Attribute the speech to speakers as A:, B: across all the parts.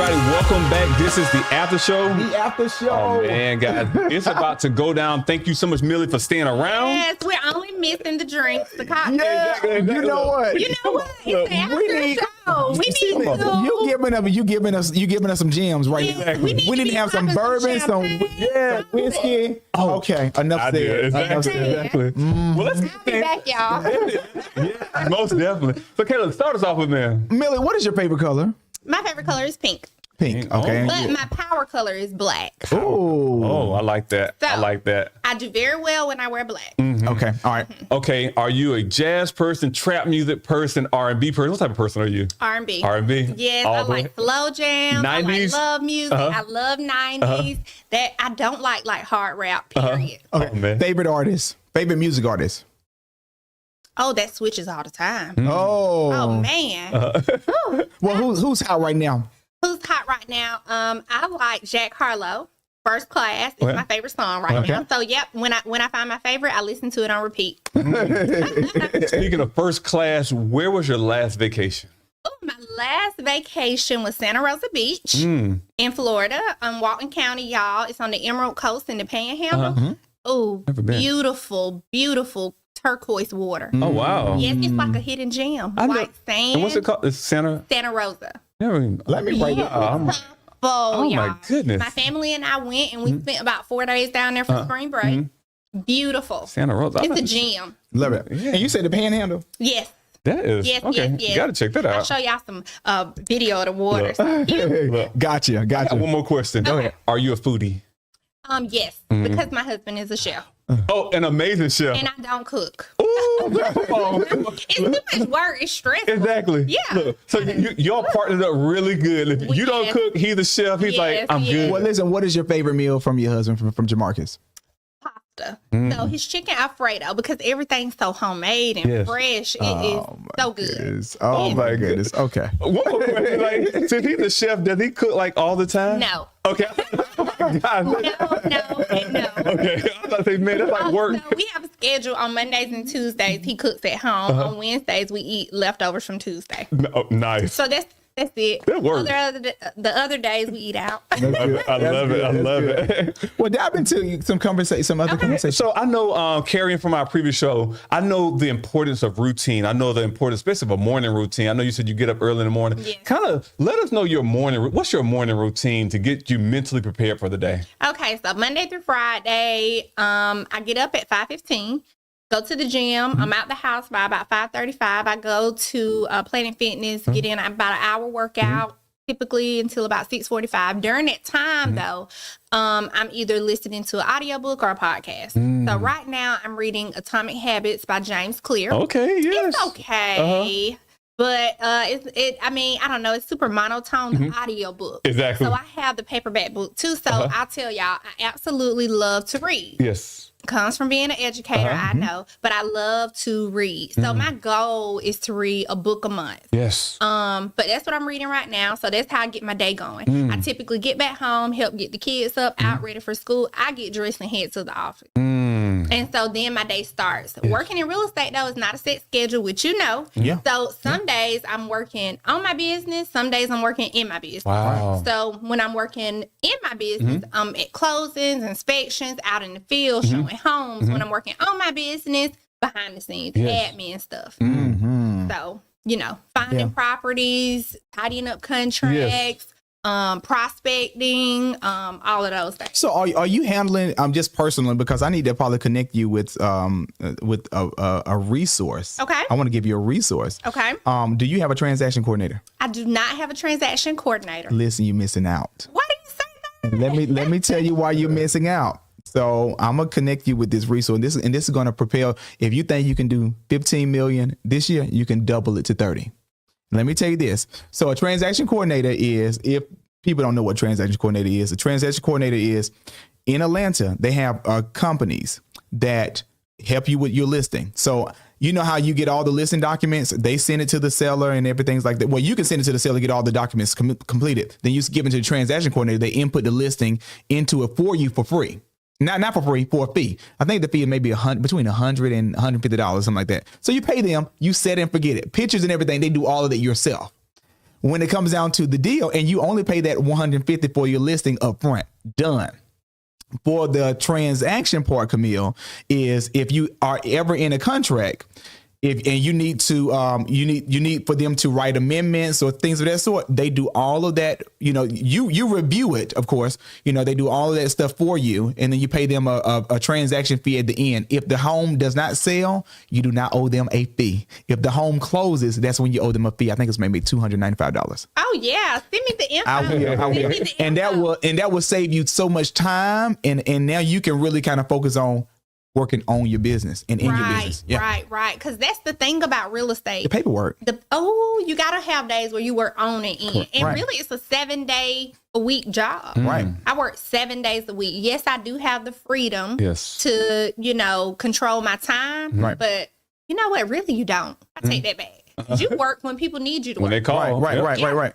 A: everybody? Welcome back. This is the after show.
B: The after show.
A: Oh, man, guys. It's about to go down. Thank you so much, Millie, for staying around.
C: Yes, we're only missing the drinks, the cocktails.
B: Yeah,
A: Exactly.
B: you know what?
C: You know what? It's the after show. We need to.
B: You giving us some gems right
C: Yeah,
B: now.
C: we
B: We
C: need
B: need
C: to
B: to have some
C: be popping
B: bourbon, some
C: champagne.
B: whiskey. Oh, okay. Enough
A: I did.
B: said. Enough said.
A: Exactly. Well, let's
C: I'll be back, y'all.
A: Yeah, most definitely. So, Kayla, start us off with, man.
B: Millie, what is your favorite color?
C: My favorite color is pink,
B: Pink. Okay.
C: but my power color is black.
B: Oh.
A: I like that.
C: So-
A: I like that.
C: I do very well when I wear black.
B: Okay. All right.
A: Okay, are you a jazz person, trap music person, R&B person? What type of person are you?
C: R&B.
A: R&B?
C: Yes,
A: All
C: I
A: the way?
C: like slow jams. I
A: 90s?
C: like love music. I love 90s. That I don't like hard rap, period.
B: Okay.
A: Oh, man.
B: Favorite artist. Favorite music artist.
C: Oh, that switches all the time.
B: Oh.
C: Oh, man. Ooh.
B: Well, who's hot right now?
C: Who's hot right now? I like Jack Harlow. First Class is
A: Okay.
C: my favorite song right
B: Okay.
C: now. So yep, when I find my favorite, I listen to it on repeat.
A: Speaking of First Class, where was your last vacation?
C: Oh, my last vacation was Santa Rosa Beach in Florida, Walton County, y'all. It's on the Emerald Coast in the Panhandle. Oh,
A: Never been.
C: beautiful, beautiful turquoise water.
A: Oh, wow.
C: Yes, it's like a hidden gem.
A: I know-
C: White sand.
A: And what's it called? It's Santa?
C: Santa Rosa.
A: Never even.
B: Let me write it.
A: Oh,
C: Y'all.
A: my goodness.
C: My family and I went and we spent about 4 days down there for spring break. Beautiful.
A: Santa Rosa.
C: It's a gem.
B: Love it. And you said the Panhandle.
C: Yes.
A: That is.
C: Yes,
A: okay.
C: yes, yes.
A: You got to check that
C: I'll
A: out.
C: show y'all some video of the water.
A: Look.
B: Gotcha.
A: I got one more question.
C: Okay.
A: Are you a foodie?
C: Yes, because my husband is a chef
A: Oh, an amazing chef.
C: and I don't cook.
A: Ooh, come on.
C: It's too much work. It's stressful.
A: Exactly.
C: Yeah.
A: Look, so y'all partnered up really good. If you don't
C: Yes.
A: cook, he's the chef. He's like,
C: Yes,
A: I'm
C: yes.
A: good.
B: Well, listen, what is your favorite meal from your husband, from Jamarcus?
C: Pasta. So his chicken Alfredo, because everything's so homemade and
A: Yes.
C: fresh. It is so good.
B: Goodness. Oh, my goodness. Okay.
A: One more question, like, since he's the chef, does he cook like all the time?
C: No.
A: Okay. Oh my God.
C: No, no.
A: Okay. I was about to say, man, that's like work.
C: So we have a schedule on Mondays and Tuesdays. He cooks at home. On Wednesdays, we eat leftovers from Tuesday.
A: Oh, nice.
C: So that's it.
A: That works.
C: The other days we eat out.
A: I love it. I love it.
B: Well, dive into some other conversation.
A: So I know, carrying from our previous show, I know the importance of routine. I know the importance, especially of a morning routine. I know you said you get up early in the morning.
C: Yes.
A: Kind of let us know what's your morning routine to get you mentally prepared for the day?
C: Okay, so Monday through Friday, I get up at 5:15. Go to the gym. I'm out the house by about 5:35. I go to Planet Fitness, get in about an hour workout, typically until about 6:45. During that time, though, I'm either listening to an audiobook or a podcast. So right now, I'm reading Atomic Habits by James Clear.
A: Okay, yes.
C: It's okay. But I mean, I don't know. It's super monotone, the audiobook.
A: Exactly.
C: So I have the paperback book too. So I'll tell y'all, I absolutely love to read.
A: Yes.
C: Comes from being an educator, I know, but I love to read. So my goal is to read a book a month.
A: Yes.
C: But that's what I'm reading right now. So that's how I get my day going. I typically get back home, help get the kids up, out ready for school. I get dressed and head to the office. And so then my day starts. Working in real estate, though, is not a set schedule, which you know.
B: Yeah.
C: So some days I'm working on my business. Some days I'm working in my business.
A: Wow.
C: So when I'm working in my business, I'm at closings, inspections, out in the field, showing homes. When I'm working on my business, behind the scenes,
A: Yes.
C: admin stuff.
B: Mm-hmm.
C: So, finding properties, tidying up contracts, prospecting, all of those things.
B: So are you handling just personally, because I need to probably connect you with a resource.
C: Okay.
B: I want to give you a resource.
C: Okay.
B: Do you have a transaction coordinator?
C: I do not have a transaction coordinator.
B: Listen, you're missing out.
C: Why do you say that?
B: Let me tell you why you're missing out. So I'm gonna connect you with this resource, and this is gonna propel. If you think you can do 15 million this year, you can double it to 30. Let me tell you this. So a transaction coordinator is, if people don't know what transaction coordinator is, a transaction coordinator is in Atlanta. They have companies that help you with your listing. So you know how you get all the listing documents, they send it to the seller and everything's like that. Well, you can send it to the seller, get all the documents completed. Then you give it to the transaction coordinator. They input the listing into it for you for free. Not for free, for a fee. I think the fee is maybe between $100 and $150, something like that. So you pay them, you set and forget it. Pictures and everything, they do all of it yourself. when it comes down to the deal, and you only pay that $150 for your listing up front, done. For the transaction part, Camille, is if you are ever in a contract, and you need to you need for them to write amendments or things of that sort, they do all of that. You review it, of course. They do all of that stuff for you, and then you pay them a transaction fee at the end. If the home does not sell, you do not owe them a fee. If the home closes, that's when you owe them a fee. I think it's maybe $295.
C: Oh yeah, send me the info.
B: I will.
C: Send me the
B: And
C: info.
B: that will save you so much time, and now you can really kind of focus on working on your business and in your business.
C: Right. Because that's the thing about real estate.
B: The paperwork.
C: You got to have days where you work on and in. And really, it's a 7-day-a-week job.
B: Right.
C: I work 7 days a week. Yes, I do have the freedom
A: Yes.
C: to, control my time.
B: Right.
C: But you know what? Really, you don't. I take that back. 'Cause you work when people need you to
A: When
C: work.
A: they call.
B: Right.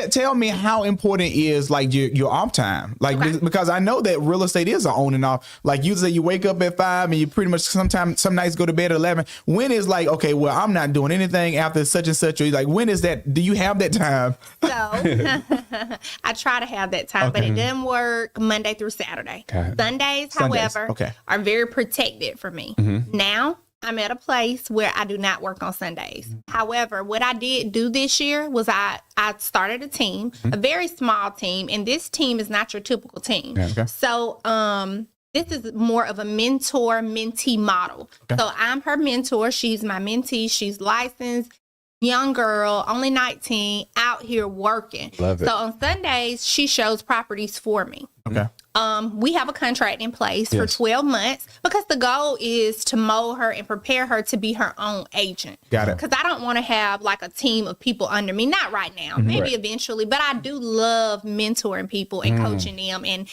B: Tell me how important is like your off time, like because I know that real estate is an on and off. Like you say, you wake up at 5 and you pretty much some nights go to bed at 11. When is like, okay, well, I'm not doing anything after such and such. Or like, when is that? Do you have that time?
C: So I try to have that time, but it doesn't work Monday through Saturday.
A: Okay.
C: Sundays, however, are very protected for me. Now I'm at a place where I do not work on Sundays. However, what I did do this year was I started a team, a very small team, and this team is not your typical team.
B: Okay.
C: So this is more of a mentor-mentee model.
B: Okay.
C: So I'm her mentor. She's my mentee. She's licensed, young girl, only 19, out here working.
A: Love it.
C: So on Sundays, she shows properties for me.
B: Okay.
C: We have a contract in place for
A: Yes.
C: 12 months because the goal is to mold her and prepare her to be her own agent.
B: Got it.
C: Because I don't want to have like a team of people under me. Not right now, maybe eventually, but I do love mentoring people and coaching them and,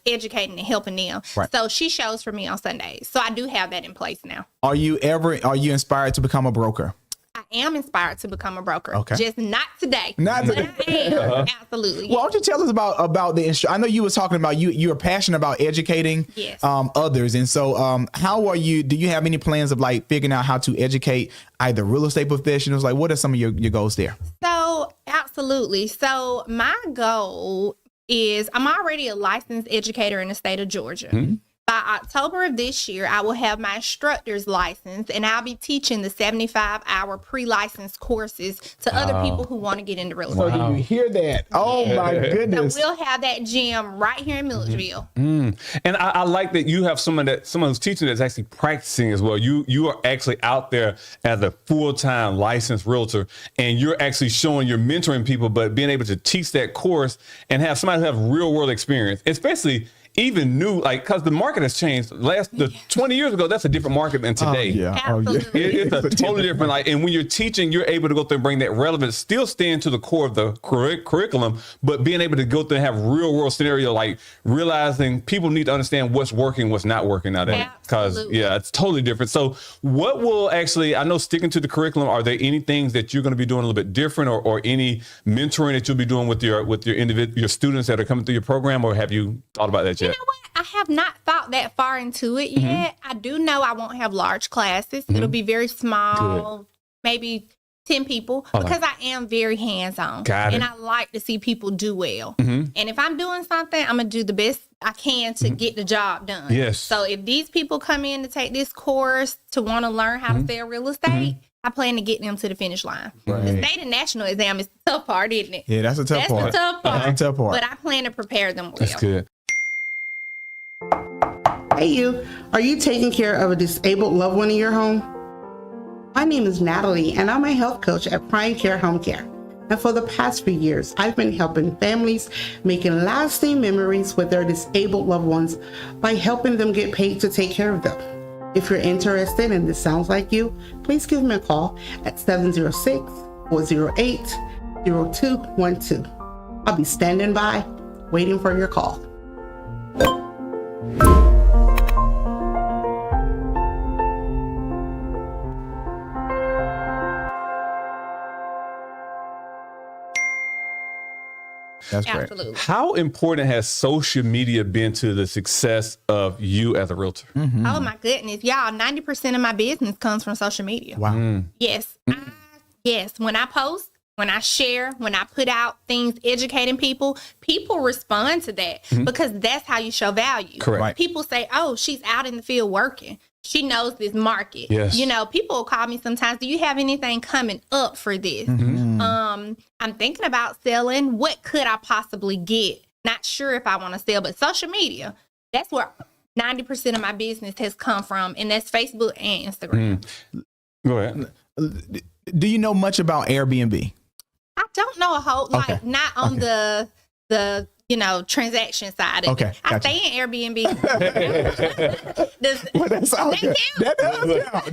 C: educating and helping them.
B: Right.
C: So she shows for me on Sundays. So I do have that in place now.
B: Are you inspired to become a broker?
C: I am inspired to become a broker.
B: Okay.
C: Just not today.
B: Not
C: but
B: today.
C: I am. Absolutely.
B: Well, why don't you tell us about the I know you was talking about you are passionate about educating
C: Yes.
B: others. And so how are you, do you have any plans of like figuring out how to educate either real estate professionals? Like what are some of your goals there?
C: So, absolutely. So, my goal is I'm already a licensed educator in the state of Georgia. By October of this year, I will have my instructor's license, and I'll be teaching the 75-hour pre-licensed courses to other people who want to get into real estate.
B: So do you hear that? Oh my
C: So
B: goodness.
C: we'll have that gym right here in Milledgeville.
A: And I like that you have someone who's teaching that's actually practicing as well. You are actually out there as a full-time licensed realtor, and you're actually you're mentoring people, but being able to teach that course and have somebody who have real world experience, especially even new, like, because the market has changed. 20 years ago, that's a different market than today.
C: Absolutely.
A: It's a totally different, and when you're teaching, you're able to go through and bring that relevance, still staying to the core of the curriculum, but being able to go through and have real world scenario, like realizing people need to understand what's working, what's not working nowadays. Because it's totally different. So what will actually, I know sticking to the curriculum, are there any things that you're going to be doing a little bit different or any mentoring that you'll be doing with your students that are coming through your program, or have you thought about that yet?
C: You know what? I have not thought that far into it yet. I do know I won't have large classes. It'll be very small, maybe 10 people, because I am very hands-on. And I like to see people do well. And if I'm doing something, I'm going to do the best I can to get the job done.
A: Yes.
C: So if these people come in to take this course to want to learn how to sell real estate, I plan to get them to the finish line. The state and national exam is the tough part, isn't it?
B: Yeah, that's a tough part.
C: That's the tough part.
B: That's a tough part.
C: But I plan to prepare them well.
A: That's good.
D: Hey you, are you taking care of a disabled loved one in your home? My name is Natalie and I'm a health coach at Prime Care Homecare. And for the past few years, I've been helping families making lasting memories with their disabled loved ones by helping them get paid to take care of them. If you're interested and this sounds like you, please give me a call at 706-408-0212. I'll be standing by, waiting for your call.
B: That's great.
C: Absolutely.
A: How important has social media been to the success of you as a realtor?
C: Oh my goodness, y'all! 90% of my business comes from social media.
B: Wow.
C: Yes, yes. When I post, when I share, when I put out things educating people, people respond to that because that's how you show value.
A: Correct. Right.
C: People say, oh, she's out in the field working. She knows this market.
A: Yes.
C: You know, people will call me sometimes, do you have anything coming up for this? I'm thinking about selling. What could I possibly get? Not sure if I want to sell, but social media, that's where 90% of my business has come from, and that's Facebook and Instagram.
A: Go ahead.
B: Do you know much about Airbnb?
C: I don't know a whole, like, not on the transaction side of it. I
B: Gotcha.
C: stay in Airbnb.
B: Well, that's all good. That does count.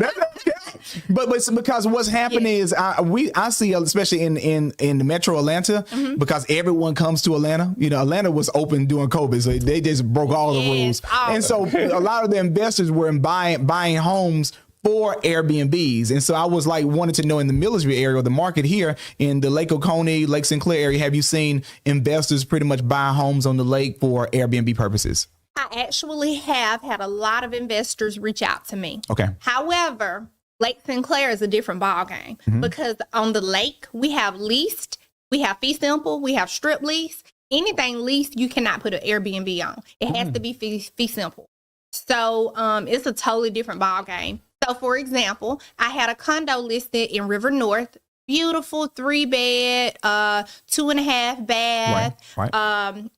B: But because what's happening is I see, especially in the Metro Atlanta, because everyone comes to Atlanta. You know, Atlanta was open during COVID, so they just broke all the rules, and so a lot of the investors were buying homes for Airbnbs. And so I was like wanted to know, in the Millersville area, or the market here in the Lake Oconee, Lake Sinclair area, have you seen investors pretty much buy homes on the lake for Airbnb purposes?
C: I actually have had a lot of investors reach out to me.
B: Okay.
C: However, Lake Sinclair is a different ballgame because on the lake, we have leased, we have fee simple, we have strip lease. Anything leased, you cannot put an Airbnb on. It has to be fee simple. So it's a totally different ballgame. So, for example, I had a condo listed in River North, beautiful 3-bed, 2.5 bath,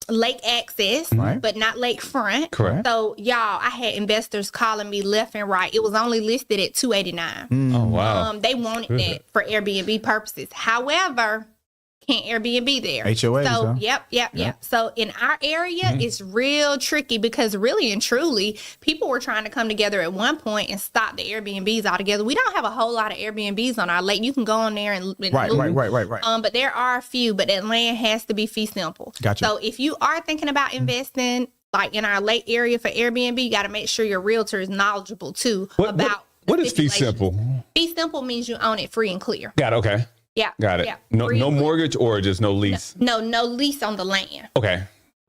C: lake access, but not lakefront.
A: Correct.
C: So, y'all, I had investors calling me left and right. It was only listed at $289.
A: Oh, wow.
C: They wanted that for Airbnb purposes. However, can't Airbnb there.
B: HOAs,
C: So,
B: huh?
C: Yep. So in our area, it's real tricky because really and truly, people were trying to come together at one point and stop the Airbnbs altogether. We don't have a whole lot of Airbnbs on our lake. You can go on there and look.
B: Right.
C: But there are a few, but that land has to be fee simple.
B: Gotcha.
C: So if you are thinking about investing like in our lake area for Airbnb, you got to make sure your realtor is knowledgeable too about
A: what is fee
C: stipulations.
A: simple?
C: Fee simple means you own it free and clear.
A: Got it. Okay.
C: Yeah.
A: Got it.
C: Yeah.
A: No
C: Free and clear.
A: mortgage or just no lease?
C: No lease on the land.
A: Okay.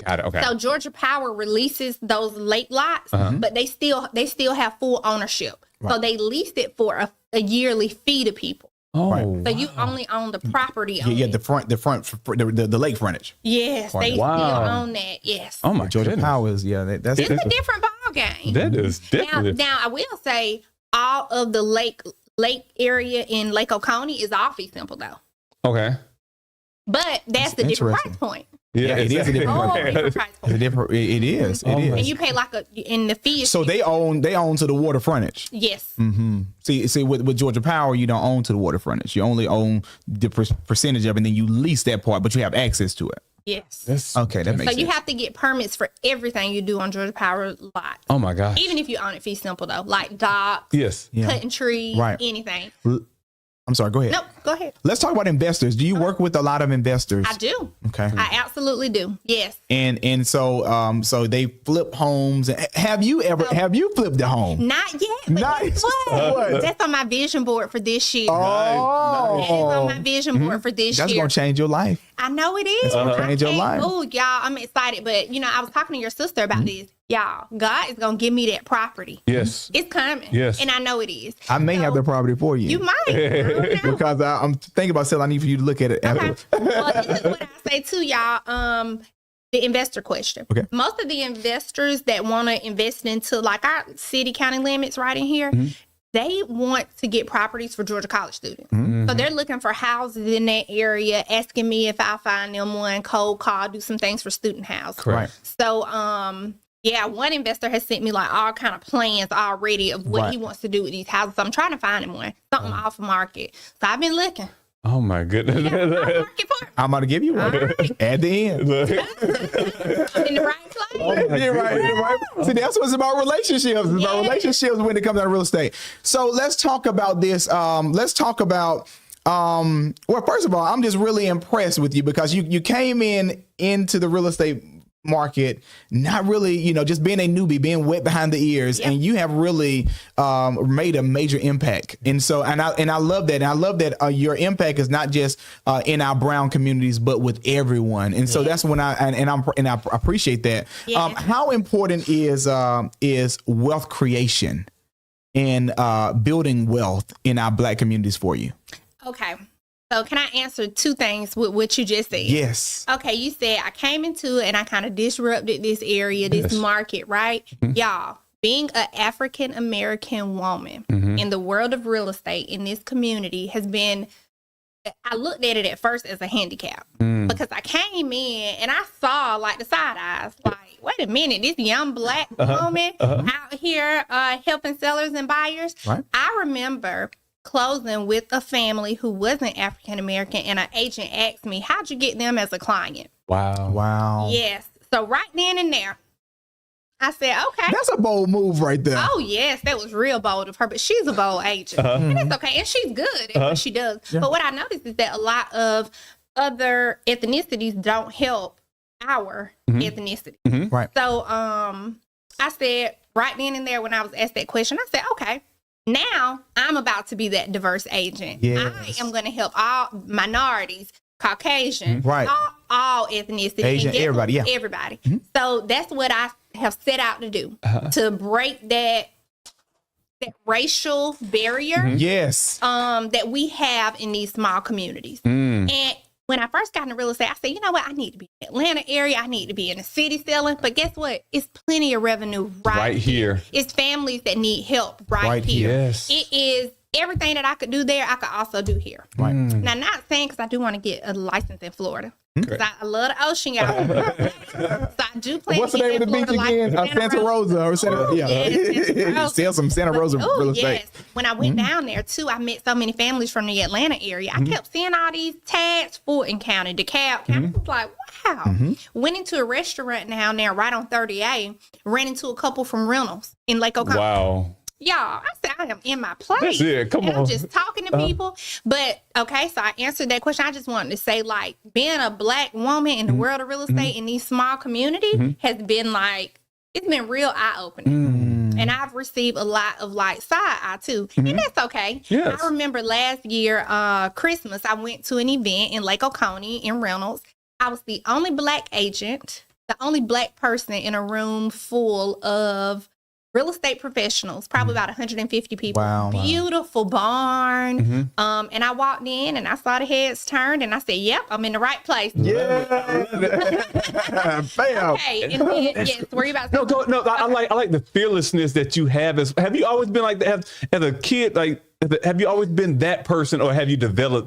A: Got it. Okay.
C: So Georgia Power releases those lake lots, but they still have full ownership. So they leased it for a yearly fee to people.
A: Oh.
C: So you only own the property.
B: The lake frontage.
C: Yes, they still own that. Yes.
A: Oh my
B: Georgia
A: goodness.
B: Powers, that's
C: It's a different ball game.
A: That is definitely.
C: Now I will say all of the lake area in Lake Oconee is all fee simple though.
A: Okay.
C: But that's the different price point.
A: Yeah,
B: it is a different
C: Oh,
B: price.
C: different price point.
B: It is.
C: And you pay like in the fee. is-
B: So they own to the water frontage.
C: Yes.
B: See, with Georgia Power, you don't own to the water frontage. You only own the percentage of it, and then you lease that part, but you have access to it.
C: Yes.
B: Okay, that makes
C: So
B: sense.
C: you have to get permits for everything you do on Georgia Power lot.
A: Oh my gosh.
C: Even if you own it fee simple though, like docks,
A: Yes.
C: cutting trees,
B: Right.
C: anything.
B: I'm sorry, go ahead.
C: Nope, go ahead.
B: Let's talk about investors. Do you work with a lot of investors?
C: I do.
B: Okay.
C: I absolutely do. Yes.
B: And so they flip homes. Have you flipped a home?
C: Not yet. But
B: Nice.
C: what? That's on my vision board for this year.
B: Oh,
C: That is on my vision board for this
B: that's
C: year.
B: gonna change your life.
C: I know it is.
B: That's gonna change your life.
C: Oh, y'all, I'm excited. But, I was talking to your sister about this. Y'all, God is going to give me that property.
A: Yes.
C: It's coming.
A: Yes.
C: And I know it is.
B: I may have the property for you.
C: You might. I don't know.
B: because I'm thinking about selling. I need for you to look at it
C: Okay.
B: afterwards.
C: Well, this is what I say too, y'all. The investor question.
B: Okay.
C: Most of the investors that want to invest into like our city county limits right in here, they want to get properties for Georgia college students. So they're looking for houses in that area, asking me if I'll find them one, cold call, do some things for student housing.
A: Correct.
C: So, one investor has sent me like all kind of plans already of what he wants to do with these houses. So I'm trying to find him one, something off market. So I've been looking.
A: Oh my goodness.
C: Yeah, off market for it.
B: I'm about to give you one at the end.
C: I'm in the right place.
B: You're right. See, that's what it's about relationships. It's about relationships when it comes down to real estate. So let's talk about this. Let's talk about. Well, first of all, I'm just really impressed with you because you came into the real estate market not really, just being a newbie, being wet behind the ears, and you have really made a major impact. And so, and I love that. And I love that your impact is not just in our brown communities, but with everyone. And so that's when I appreciate that. How important is wealth creation and building wealth in our Black communities for you?
C: Okay. So can I answer two things with what you just said?
B: Yes.
C: Okay, you said I came into it and I kind of disrupted this area, this market, right? Y'all, being an African American woman in the world of real estate in this community has been, I looked at it at first as a handicap because I came in and I saw like the side eyes, like, wait a minute, this young Black woman out here helping sellers and buyers.
B: Right.
C: I remember closing with a family who wasn't African American, and an agent asked me, how'd you get them as a client?
B: Wow.
C: Yes. So right then and there, I said, okay.
B: That's a bold move right there.
C: Oh, yes, that was real bold of her, but she's a bold agent. And it's okay. And she's good at what she does.
B: Yeah.
C: But what I noticed is that a lot of other ethnicities don't help our ethnicity.
B: Right.
C: So I said right then and there when I was asked that question, I said, okay, now I'm about to be that diverse agent.
B: Yes.
C: I am going to help all minorities, Caucasian,
B: Right.
C: all ethnicity.
B: Asian,
C: and guess
B: everybody,
C: what?
B: yeah.
C: Everybody. So that's what I have set out to do, to break that racial barrier
B: Yes.
C: that we have in these small communities. And when I first got into real estate, I said, you know what? I need to be in the Atlanta area. I need to be in the city selling. But guess what? It's plenty of revenue right here. It's families that need help right here.
A: Yes.
C: It is everything that I could do there, I could also do here.
B: Right.
C: Now, not saying because I do want to get a license in Florida. Because I love the ocean, y'all. So I do plan
B: What's
C: to
B: the
C: get
B: name of the
C: that
B: beach
C: Florida
B: again?
C: license.
B: Santa Rosa or Santa?
C: Ooh, yes, Santa Rosa.
B: Sell some Santa Rosa
C: Oh,
B: real estate.
C: yes. When I went down there too, I met so many families from the Atlanta area. I kept seeing all these tags, Fulton County, DeKalb County. I was like, wow. Went into a restaurant down there right on 30A, ran into a couple from Reynolds in Lake Oconee.
A: Wow.
C: Y'all, I said, I am in my place.
A: That's it. Come
C: and
A: on.
C: I'm just talking to people. But, okay, so I answered that question. I just wanted to say, like, being a Black woman in the world of real estate in these small communities has been, like, it's been real eye-opening. And I've received a lot of, like, side eye, too. And that's okay.
A: Yes.
C: I remember last year, Christmas, I went to an event in Lake Oconee in Reynolds. I was the only Black agent, the only Black person in a room full of real estate professionals, probably about 150 people.
B: Wow.
C: Beautiful barn. And I walked in and I saw the heads turned and I said, yep, I'm in the right place.
B: Yeah. Bam.
C: Okay. And then, yes, were you about to say?
A: No. I like the fearlessness that you have. Have you always been like that as a kid? Like, have you always been that person, or did you develop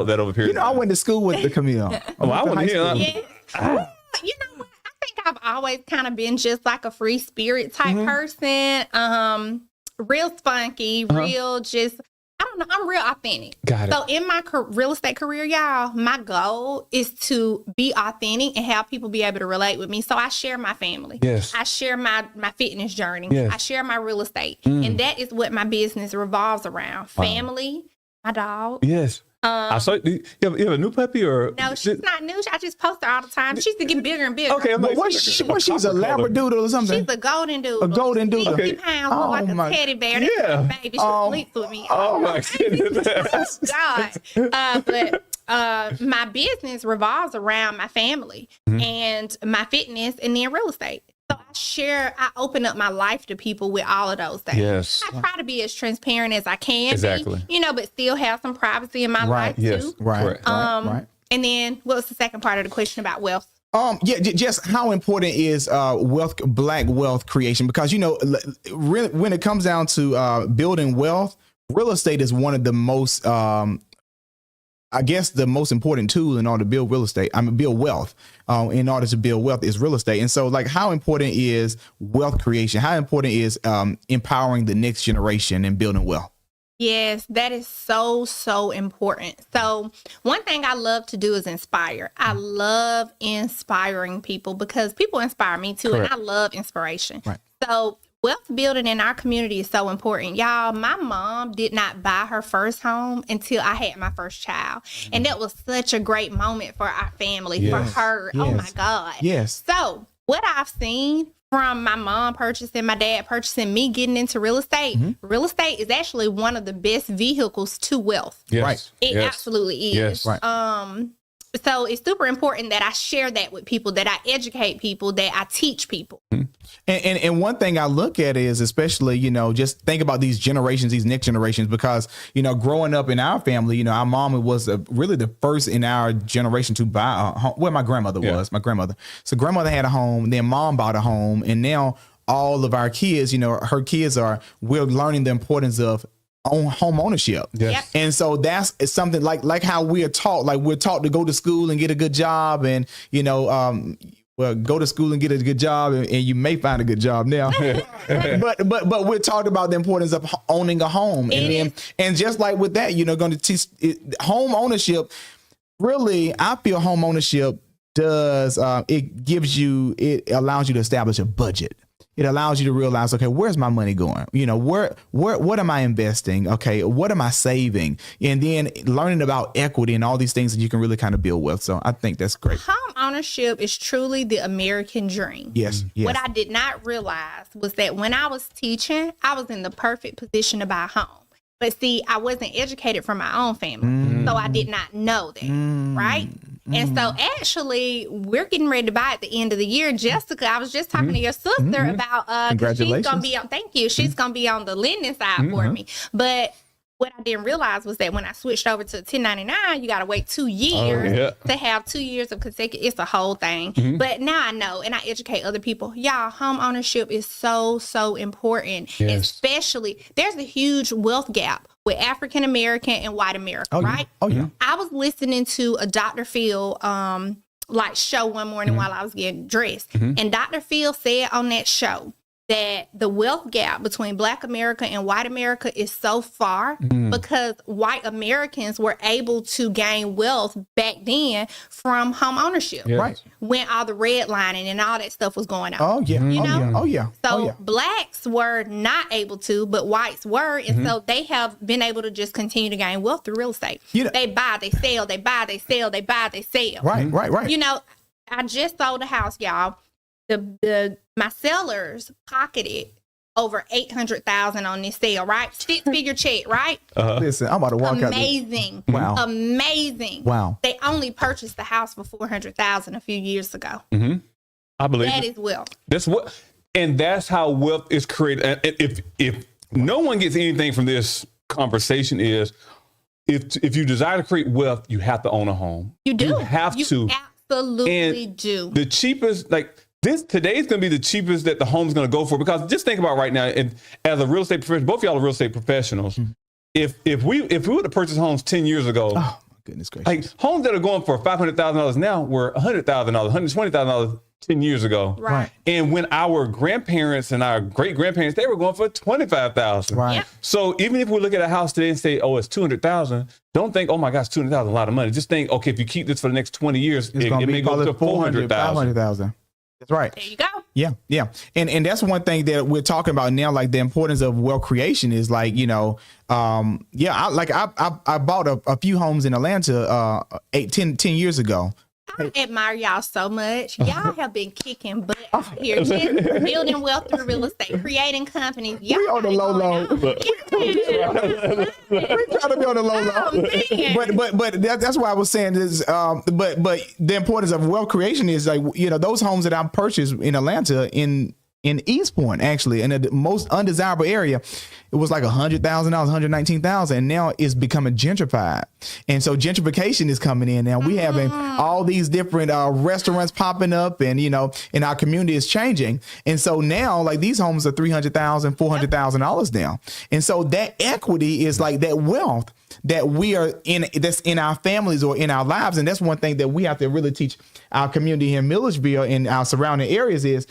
A: that over here?
B: You know, I went to school with the Camille.
A: Well, I want to hear.
C: Yeah. Well, you know what? I think I've always kind of been just like a free spirit type person. Real spunky, real just, I don't know, I'm real authentic.
A: Got it.
C: So in my real estate career, y'all, my goal is to be authentic and have people be able to relate with me. So I share my family.
A: Yes.
C: I share my fitness journey.
A: Yes.
C: I share my real estate. And that is what my business revolves around. Family, my dog.
A: Yes. I saw. You have a new puppy, or
C: No, she's not new. I just post her all the time. She's getting bigger and bigger.
A: Okay, I'm like,
B: She's a Labradoodle or something?
C: She's a golden doodle.
B: A golden doodle.
C: 50
B: Okay.
C: pounds,
B: Oh,
C: like
B: my-
C: a teddy bear.
A: Yeah.
C: That's my baby. She sleeps with me.
A: Oh my goodness!
C: God. But my business revolves around my family and my fitness and then real estate. So I open up my life to people with all of those things.
A: Yes.
C: I try to be as transparent as I can
A: Exactly.
C: be, but still have some privacy in my life
A: Yes.
C: too.
B: Right.
A: Correct.
B: Right.
C: And then what was the second part of the question about wealth?
B: Just how important is Black wealth creation? Because really, when it comes down to building wealth, real estate is one of the most, I guess, the most important tool in order to build real estate. Build wealth. In order to build wealth is real estate. And so, like, how important is wealth creation? How important is empowering the next generation and building wealth?
C: Yes, that is so, so important. So one thing I love to do is inspire. I love inspiring people because people inspire me too.
A: Correct.
C: And I love inspiration.
B: Right.
C: So wealth building in our community is so important. Y'all, my mom did not buy her first home until I had my first child. And that was such a great moment for our family,
A: Yes.
C: for her. Oh my
B: Yes.
C: God.
B: Yes.
C: So what I've seen from my mom purchasing, my dad purchasing, me getting into real estate, real estate is actually one of the best vehicles to wealth.
A: Yes.
B: Right.
C: It absolutely is.
A: Yes.
B: Right.
C: So it's super important that I share that with people, that I educate people, that I teach people.
B: And one thing I look at is, especially, just think about these generations, these next generations, because, growing up in our family, our mom was really the first in our generation to buy a home. Well, my grandmother was. So grandmother had a home, then mom bought a home. And now all of our kids, her kids we're learning the importance of home ownership.
A: Yes.
C: Yep.
B: And so it's something like how we're taught to go to school and get a good job, and go to school and get a good job, and you may find a good job now. but we're talking about the importance of owning a home, and just like with that, going to teach home ownership. Really, I feel home ownership does it allows you to establish a budget. It allows you to realize, okay, where's my money going? What am I investing? Okay, what am I saving? And then learning about equity and all these things that you can really kind of build with. So I think that's great.
C: Home ownership is truly the American dream.
B: Yes.
C: What I did not realize was that when I was teaching, I was in the perfect position to buy a home. But see, I wasn't educated from my own family, so I did not know that, right? And so actually, we're getting ready to buy at the end of the year. Jessica, I was just talking to your sister about,
B: Congratulations.
C: she's going to be on, thank you. She's going to be on the lending side for me. But what I didn't realize was that when I switched over to 1099, you got to wait 2 years to have 2 years of consecutive. It's a whole thing. But now I know, and I educate other people. Y'all, home ownership is so, so important.
A: Yes.
C: Especially, there's a huge wealth gap with African American and white America, right?
B: Oh, yeah.
C: I was listening to a Dr. Phil show one morning while I was getting dressed. And Dr. Phil said on that show that the wealth gap between Black America and white America is so far because white Americans were able to gain wealth back then from home ownership.
A: Yes.
B: Right.
C: When all the redlining and all that stuff was going on.
B: Oh, yeah.
C: You know?
B: Oh, yeah.
C: So blacks were not able to, but whites were. And so they have been able to just continue to gain wealth through real estate. They buy, they sell, they buy, they sell, they buy, they sell.
B: Right.
C: I just sold a house, y'all. My sellers pocketed over $800,000 on this sale, right? 6-figure check, right?
B: Listen, I'm about to walk out.
C: Amazing.
B: Wow.
C: Amazing.
B: Wow.
C: They only purchased the house for $400,000 a few years ago.
A: I believe
C: That is wealth.
A: That's how wealth is created. And if no one gets anything from this conversation is if you desire to create wealth, you have to own a home.
C: You do.
A: You have to.
C: Absolutely do.
A: The cheapest, today's going to be the cheapest that the home's going to go for, because just think about right now, and as a real estate professional, both of y'all are real estate professionals. If we were to purchase homes 10 years ago,
B: oh my goodness gracious,
A: like homes that are going for $500,000 now were $100,000, $120,000 10 years ago.
C: Right.
A: And when our grandparents and our great grandparents, they were going for $25,000.
B: right?
C: Yep.
A: So even if we look at a house today and say, oh, it's $200,000, don't think, oh my gosh, $200,000 is a lot of money. Just think, okay, if you keep this for the next 20 years,
B: It's
A: it
B: gonna be
A: may go to $400,000.
B: $500,000. That's right.
C: There you go.
B: Yeah. And that's one thing that we're talking about now, like the importance of wealth creation is I bought a few homes in Atlanta 10 years ago.
C: I admire y'all so much. Y'all have been kicking butt out here, just building wealth through real estate, creating companies. Y'all
B: We on the low.
C: We
B: We trying to be on the low. But that's why I was saying this. But the importance of wealth creation is those homes that I purchased in Atlanta in East Point, actually, in the most undesirable area, it was like $100,000, $119,000, and now it's becoming gentrified. And so gentrification is coming in now. We having all these different restaurants popping up, and and our community is changing. And so now, like, these homes are $300,000, $400,000 now. And so that equity is like that wealth that we are in, that's in our families or in our lives. And that's one thing that we have to really teach our community in Milledgeville and our surrounding areas is,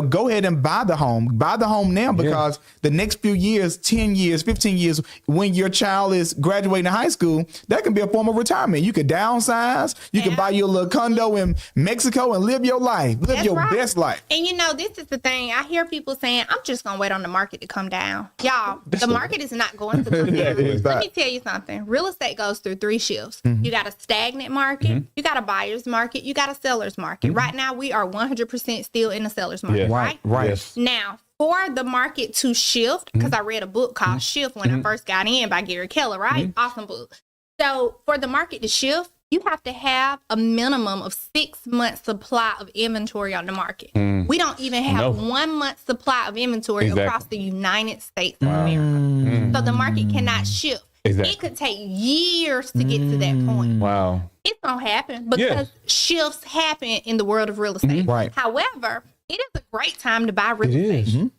B: go ahead and buy the home now, because the next few years, 10 years, 15 years, when your child is graduating high school, that can be a form of retirement. You could downsize, you can buy your little condo in Mexico and live your life, best life.
C: And this is the thing. I hear people saying, I'm just going to wait on the market to come down. Y'all, the market is not going to come down. Let me tell you something. Real estate goes through 3 shifts. You got a stagnant market, you got a buyer's market, you got a seller's market. Right now, we are 100% still in the seller's market, right?
A: Yes.
C: Now, for the market to shift, because I read a book called Shift when I first got in by Gary Keller, right? Awesome book. So for the market to shift, you have to have a minimum of 6 months supply of inventory on the market. We don't even have 1 month supply of inventory across the United States of America. So the market cannot shift. It could take years to get to that point.
A: Wow.
C: It's going to happen because shifts happen in the world of real estate.
B: Right.
C: However, it is a great time to buy real estate.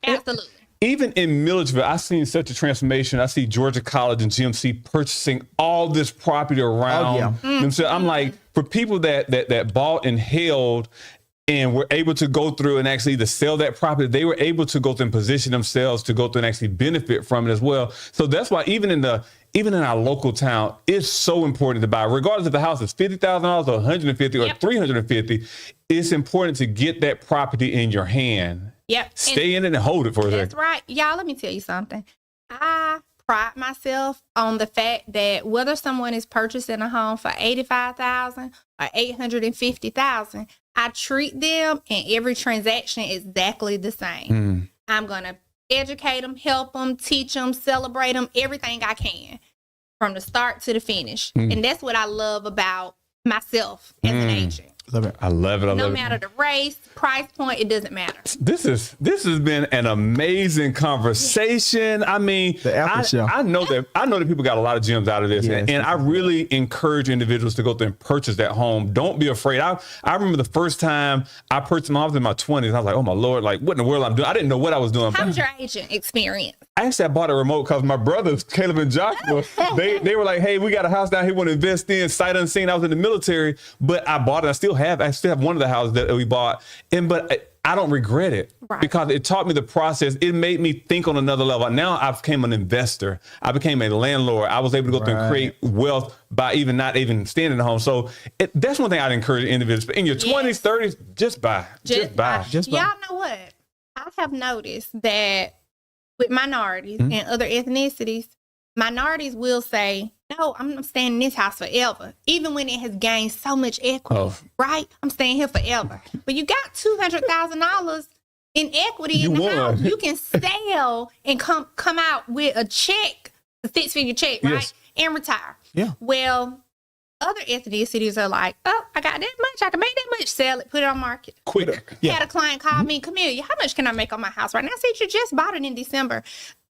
C: Absolutely.
A: Even in Milledgeville, I've seen such a transformation. I see Georgia College and GMC purchasing all this property around themselves. I'm like, for people that bought and held and were able to go through and actually either sell that property, they were able to go through and position themselves to go through and actually benefit from it as well. So that's why even in our local town, it's so important to buy, regardless if the house is $50,000 or $150 or $350. It's important to get that property in your hand.
C: Yep.
A: Stay in it and hold it for a second.
C: That's right. Y'all, let me tell you something. I pride myself on the fact that whether someone is purchasing a home for $85,000 or $850,000, I treat them in every transaction exactly the same. I'm going to educate them, help them, teach them, celebrate them, everything I can from the start to the finish. And that's what I love about myself as an agent.
B: Love it.
A: I love it.
C: No matter the race, price point, it doesn't matter.
A: This has been an amazing conversation. I mean,
B: The after show.
A: I know that people got a lot of gems out of this,
B: Yes.
A: and I really encourage individuals to go through and purchase that home. Don't be afraid. I remember the first time I purchased my home, I was in my 20s. I was like, oh my Lord, like what in the world I'm doing? I didn't know what I was doing.
C: How was your agent experience?
A: Actually, I bought a remote because my brothers, Caleb and Joshua, they were like, hey, we got a house down here we want to invest in, sight unseen. I was in the military, but I bought it. I still have one of the houses that we bought. But I don't regret it because it taught me the process. It made me think on another level. Now I became an investor. I became a landlord. I was able to go through and create wealth by not even staying in the home. So that's one thing I'd encourage individuals. But in your 20s, 30s, just buy. Just buy.
C: Y'all know what? I have noticed that with minorities and other ethnicities, minorities will say, no, I'm staying in this house forever, even when it has gained so much equity, right? I'm staying here forever. But you got $200,000 in equity in the house. You can sell and come out with a check, a six-figure check, right? And retire.
B: Yeah.
C: Well, other ethnicities are like, oh, I got that much. I can make that much. Sell it, put it on market.
A: Quick.
C: Had a client call me, Camellia, how much can I make on my house right now? I said, you just bought it in December.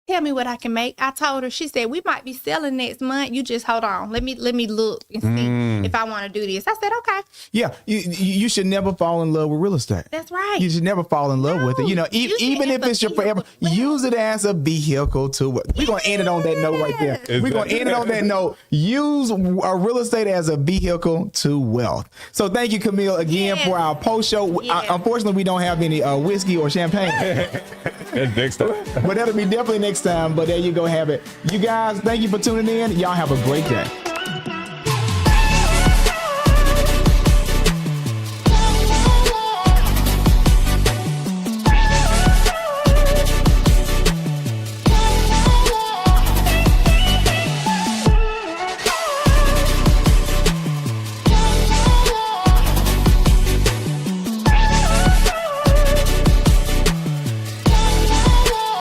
C: Tell me what I can make. I told her, she said, we might be selling next month. You just hold on. Let me look and see if I want to do this. I said, okay.
B: Yeah, you should never fall in love with real estate.
C: That's right.
B: You should never fall in love with it. You know, even if it's your forever, use it as a vehicle to. We're gonna end it on that note right there.
A: Exactly.
B: We're gonna end it on that note. Use real estate as a vehicle to wealth. So thank you, Camille, again for our post show. Unfortunately, we don't have any whiskey or champagne.
A: Next time.
B: But that'll be definitely next time. But there you go, have it. You guys, thank you for tuning in. Y'all have a great day.